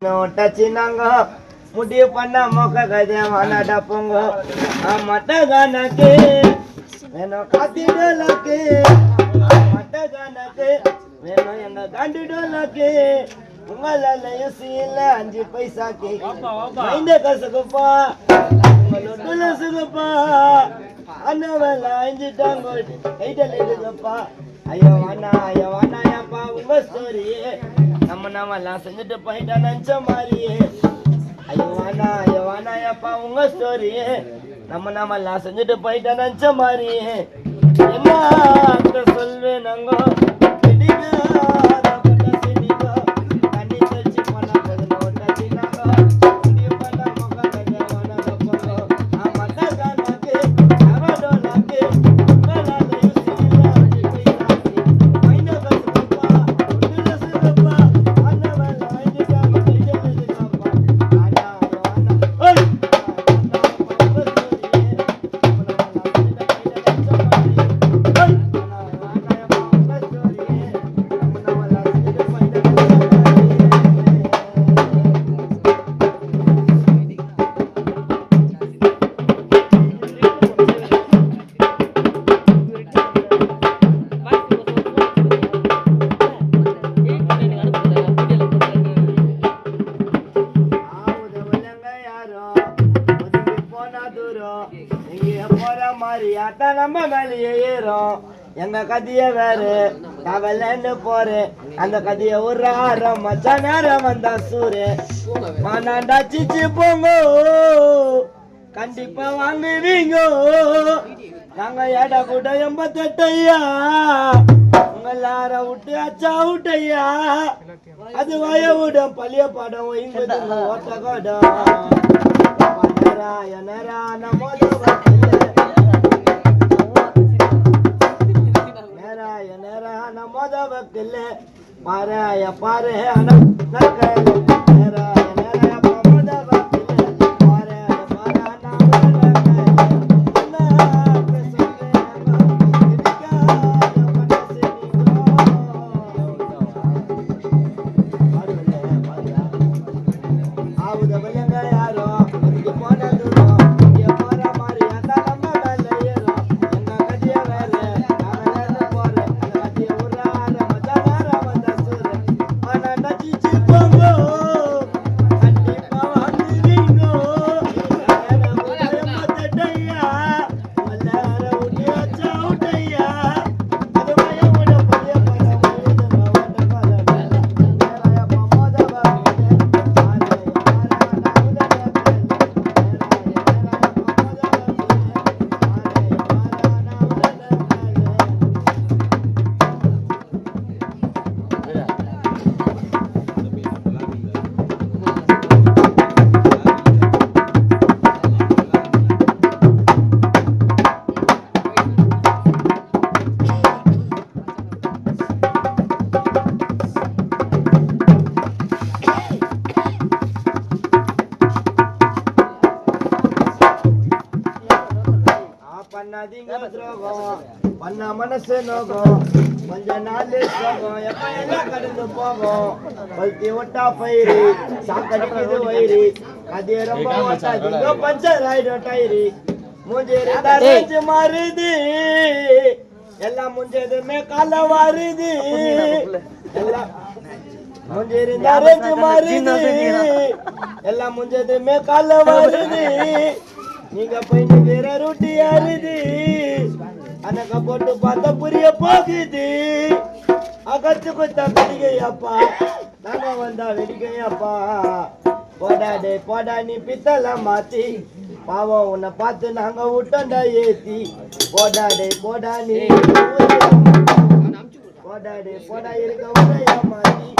ஒட்டச்சினாங்க முடிவு பண்ண மொக்க கதை வானாடா போங்க மட்டகானக்கு வேணும் காத்திடலக்கு மட்டகானக்கு வேணும் எங்க காண்டிடலக்கு உங்களாலையும் சீல 5 பைசாக்கு இந்த கசுக்குப்பா உங்களோட சுகுப்பா அண்ணவெல்ல 5 டாங்கோ கைடல் இருக்குப்பா ஐயோ வானா ஏப்பா உங்க ஸ்டோரியே நம்மலாம் செஞ்சுட்டு போயிட்டா நினச்ச மாதிரியே ஐயோ வானா ஏப்பா உங்க ஸ்டோரியே நம்மலாம் செஞ்சுட்டு போயிட்டா நினச்ச மாதிரியே என்ன சொல்வேன் நாங்க நம்ம மேலேயே ஏறும் எங்க கதைய வேறு கவலைன்னு போறேன் அந்த கதைய ஒரு ஆரம் மச்சா நேரம் வந்தா சூரு மானாண்டா சிச்சி போங்க கண்டிப்பா வாங்குவீங்க நாங்க ஏடா கூட 88 ஐயா உங்களார விட்டு அச்சா விட்டையா அது வய விடும் பழைய படம் ஓட்ட கடம் நம்ம மோதவக்கில்ல பாரு பாரு பண்ண மனசு நோகம் கொஞ்ச நாள் சோகம் எப்ப எல்லாம் கடந்து போகும் பல்த்தி ஒட்டா பயிறு சாக்கடிக்குது வயிறு அது ரொம்ப ஒட்டாதீங்க பஞ்சர் ஆயிடும் டயிறு மூஞ்சி மாறுது எல்லாம் முஞ்சதுமே கால வாருது எல்லாம் மூஞ்சி மாறுது எல்லாம் முஞ்சதுமே கால வருது நீங்க போயிட்டு வேற ரொட்டி ஆறுது அனக்க போட்டு பார்த்தா புரிய போகுது அகத்து குத்தா வெடிக்கையாப்பா நாங்க வந்தா வெடிக்கையாப்பா போடா நீ பித்தல மாத்தி பாவம் உன்னை பார்த்து நாங்க விட்டோண்டா ஏத்தி போடா நீ போடா இருக்க உடைய மாத்தி